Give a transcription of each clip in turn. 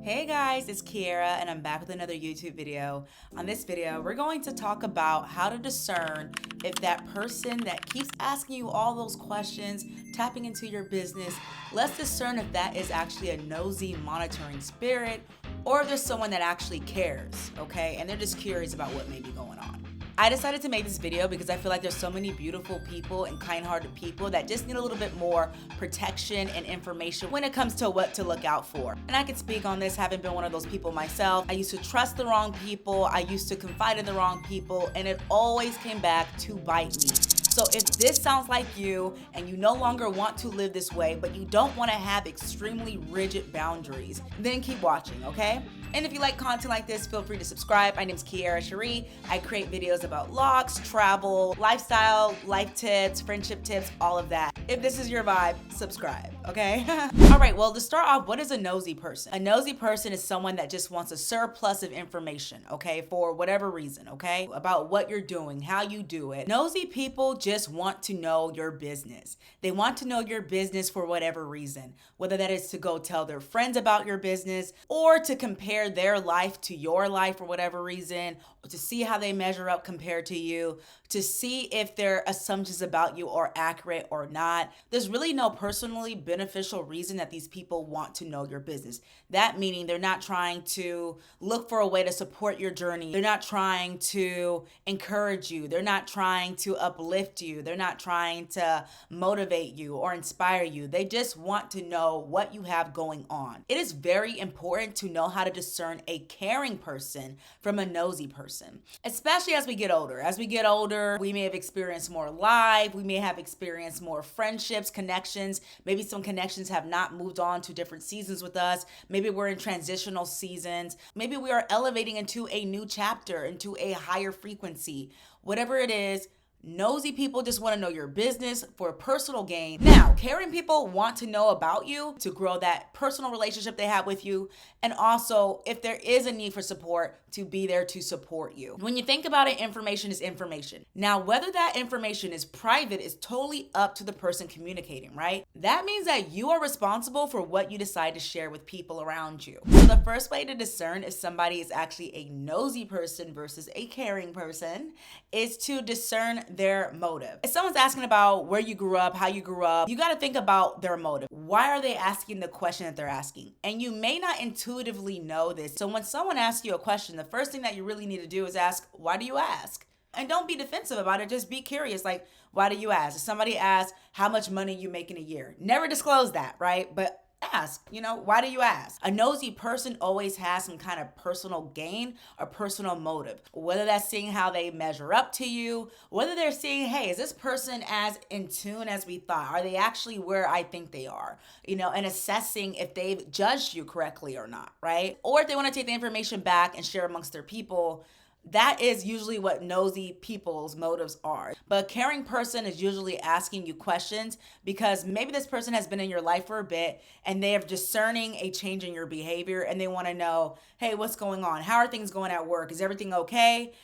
Hey guys, it's Kiara and I'm back with another YouTube video. On this video, we're going to talk about how to discern if that person that keeps asking you all those questions, tapping into your business, let's discern if that is actually a nosy monitoring spirit or if there's someone that actually cares, okay? And they're just curious about what may be going on. I decided to make this video because I feel like there's so many beautiful people and kind-hearted people that just need a little bit more protection and information when it comes to what to look out for. And I can speak on this, having been one of those people myself. I used to trust the wrong people, I used to confide in the wrong people, and it always came back to bite me. So if this sounds like you and you no longer want to live this way, but you don't want to have extremely rigid boundaries, then keep watching, okay? And if you like content like this, feel free to subscribe. My name is KearaSheree. I create videos about locks, travel, lifestyle, life tips, friendship tips, all of that. If this is your vibe, subscribe, okay? All right, well, to start off, what is a nosy person? A nosy person is someone that just wants a surplus of information, okay, for whatever reason, okay, about what you're doing, how you do it. Nosy people just want to know your business. They want to know your business for whatever reason, whether that is to go tell their friends about your business or to compare their life to your life for whatever reason, or to see how they measure up compared to you, to see if their assumptions about you are accurate or not. There's really no personally beneficial reason that these people want to know your business. That meaning they're not trying to look for a way to support your journey. They're not trying to encourage you. They're not trying to uplift you. They're not trying to motivate you or inspire you. They just want to know what you have going on. It is very important to know how to discern a caring person from a nosy person, especially as we get older. As we get older, we may have experienced more life. We may have experienced more friendships, connections. Maybe some connections have not moved on to different seasons with us. Maybe we're in transitional seasons. Maybe we are elevating into a new chapter, into a higher frequency. Whatever it is, nosy people just want to know your business for personal gain. Now, caring people want to know about you to grow that personal relationship they have with you. And also, if there is a need for support, to be there to support you. When you think about it, information is information. Now, whether that information is private is totally up to the person communicating, right? That means that you are responsible for what you decide to share with people around you. So the first way to discern if somebody is actually a nosy person versus a caring person is to discern their motive. If someone's asking about where you grew up, how you grew up, you got to think about their motive. Why are they asking the question that they're asking? And you may not intuitively know this. So when someone asks you a question, the first thing that you really need to do is ask, why do you ask? And don't be defensive about it. Just be curious. Like, why do you ask? If somebody asks how much money you make in a year, never disclose that, right? But ask, why do you ask? A nosy person always has some kind of personal gain or personal motive, whether that's seeing how they measure up to you, whether they're seeing, hey, is this person as in tune as we thought? Are they actually where I think they are? And assessing if they've judged you correctly or not, right? Or if they want to take the information back and share amongst their people. That is usually what nosy people's motives are. But a caring person is usually asking you questions because maybe this person has been in your life for a bit and they are discerning a change in your behavior and they want to know, hey, what's going on? How are things going at work? Is everything okay?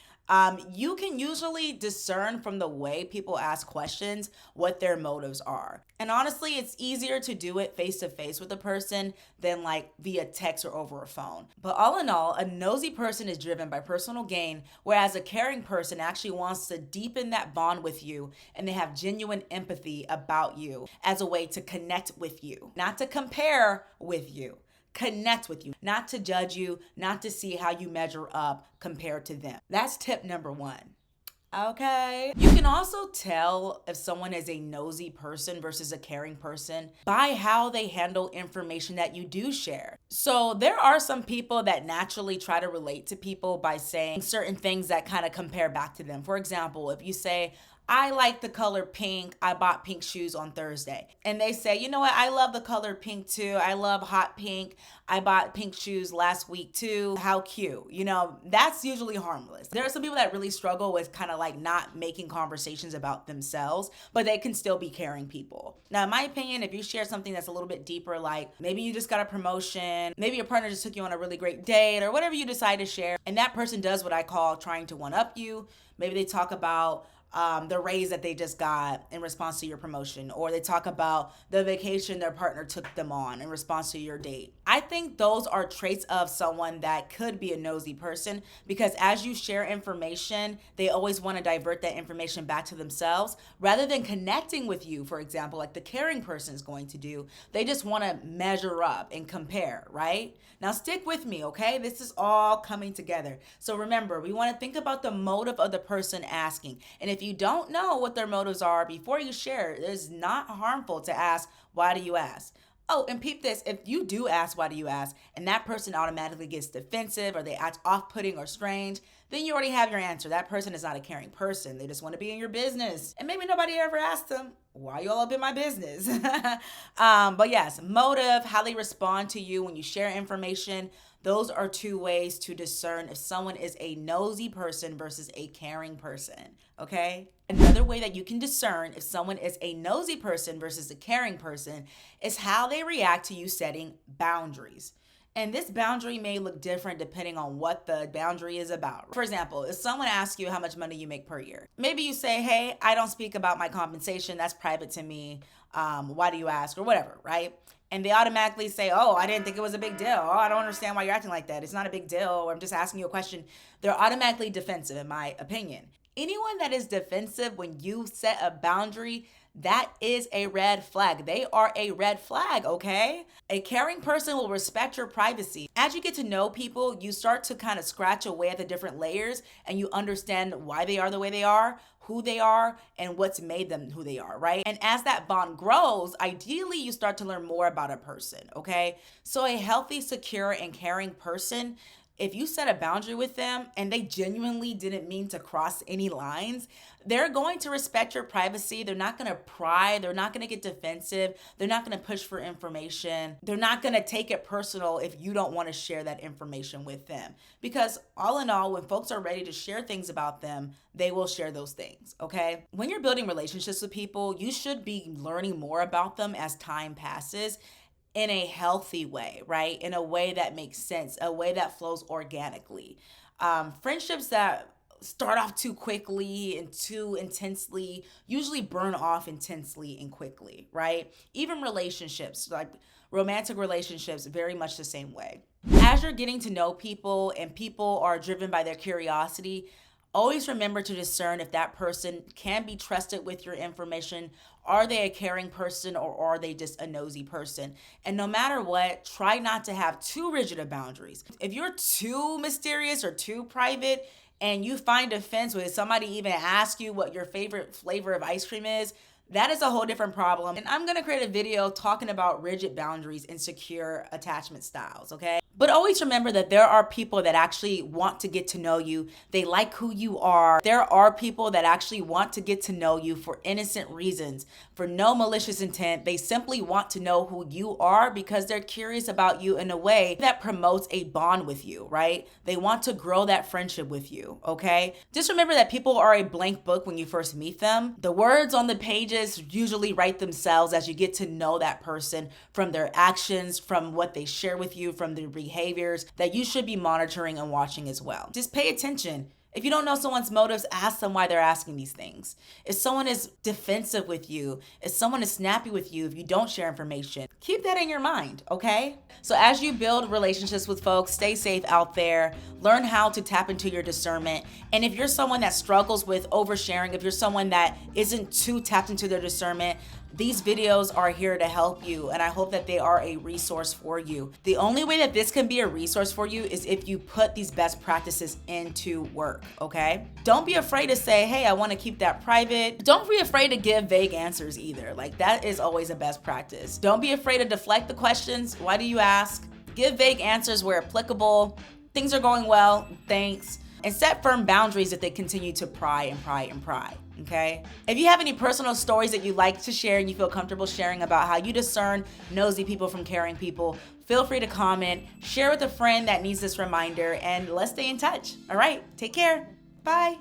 You can usually discern from the way people ask questions what their motives are. And honestly, it's easier to do it face to face with a person than like via text or over a phone. But all in all, a nosy person is driven by personal gain, whereas a caring person actually wants to deepen that bond with you and they have genuine empathy about you as a way to connect with you, not to compare with you. Connect with you, not to judge you, not to see how you measure up compared to them. That's tip number one. Okay. You can also tell if someone is a nosy person versus a caring person by how they handle information that you do share. So there are some people that naturally try to relate to people by saying certain things that kind of compare back to them. For example, if you say, I like the color pink. I bought pink shoes on Thursday. And they say, you know what? I love the color pink too. I love hot pink. I bought pink shoes last week too. How cute. That's usually harmless. There are some people that really struggle with kind of like not making conversations about themselves, but they can still be caring people. Now, in my opinion, if you share something that's a little bit deeper, like maybe you just got a promotion, maybe your partner just took you on a really great date or whatever you decide to share, and that person does what I call trying to one up you. Maybe they talk about the raise that they just got in response to your promotion, or they talk about the vacation their partner took them on in response to your date. I think those are traits of someone that could be a nosy person, because as you share information, they always want to divert that information back to themselves rather than connecting with you, for example, like the caring person is going to do. They just want to measure up and compare, right? Now stick with me, okay? This is all coming together. So remember, we want to think about the motive of the person asking. And if you don't know what their motives are before you share, it is not harmful to ask, why do you ask? Oh, and peep this, if you do ask, why do you ask, and that person automatically gets defensive or they act off-putting or strange, then you already have your answer. That person is not a caring person. They just want to be in your business. And maybe nobody ever asked them, why you all up in my business? But yes, motive, how they respond to you when you share information, those are two ways to discern if someone is a nosy person versus a caring person, okay? Another way that you can discern if someone is a nosy person versus a caring person is how they react to you setting boundaries. And this boundary may look different depending on what the boundary is about. For example, if someone asks you how much money you make per year, maybe you say, hey, I don't speak about my compensation. That's private to me. Why do you ask? Or whatever, right? And they automatically say, oh, I didn't think it was a big deal. Oh, I don't understand why you're acting like that. It's not a big deal. Or I'm just asking you a question. They're automatically defensive, in my opinion. Anyone that is defensive when you set a boundary, that is a red flag. They are a red flag, okay? A caring person will respect your privacy. As you get to know people, you start to kind of scratch away at the different layers and you understand why they are the way they are, who they are, and what's made them who they are, right? And as that bond grows, ideally you start to learn more about a person, okay? So a healthy, secure, and caring person, if you set a boundary with them and they genuinely didn't mean to cross any lines, they're going to respect your privacy. They're not going to pry. They're not going to get defensive. They're not going to push for information. They're not going to take it personal if you don't want to share that information with them. Because all in all, when folks are ready to share things about them, they will share those things, okay? When you're building relationships with people, you should be learning more about them as time passes, in a healthy way, right? In a way that makes sense, a way that flows organically. Friendships that start off too quickly and too intensely usually burn off intensely and quickly, right? Even relationships, like romantic relationships, very much the same way. As you're getting to know people and people are driven by their curiosity, always remember to discern if that person can be trusted with your information. Are they a caring person or are they just a nosy person? And no matter what, try not to have too rigid of boundaries. If you're too mysterious or too private and you find offense when somebody even asks you what your favorite flavor of ice cream is, that is a whole different problem. And I'm gonna create a video talking about rigid boundaries and secure attachment styles, okay? But always remember that there are people that actually want to get to know you. They like who you are. There are people that actually want to get to know you for innocent reasons, for no malicious intent. They simply want to know who you are because they're curious about you in a way that promotes a bond with you, right? They want to grow that friendship with you, okay? Just remember that people are a blank book when you first meet them. The words on the pages usually write themselves as you get to know that person from their actions, from what they share with you, from their behaviors that you should be monitoring and watching as well. Just pay attention. If you don't know someone's motives, ask them why they're asking these things. If someone is defensive with you, if someone is snappy with you, if you don't share information, keep that in your mind, okay? So as you build relationships with folks, stay safe out there, learn how to tap into your discernment. And if you're someone that struggles with oversharing, if you're someone that isn't too tapped into their discernment, these videos are here to help you, and I hope that they are a resource for you. The only way that this can be a resource for you is if you put these best practices into work, okay? Don't be afraid to say, hey, I want to keep that private. Don't be afraid to give vague answers either. Like, that is always a best practice. Don't be afraid to deflect the questions. Why do you ask? Give vague answers where applicable. Things are going well, thanks. And set firm boundaries if they continue to pry and pry and pry. Okay? If you have any personal stories that you'd like to share and you feel comfortable sharing about how you discern nosy people from caring people, feel free to comment, share with a friend that needs this reminder, and let's stay in touch. All right, take care. Bye.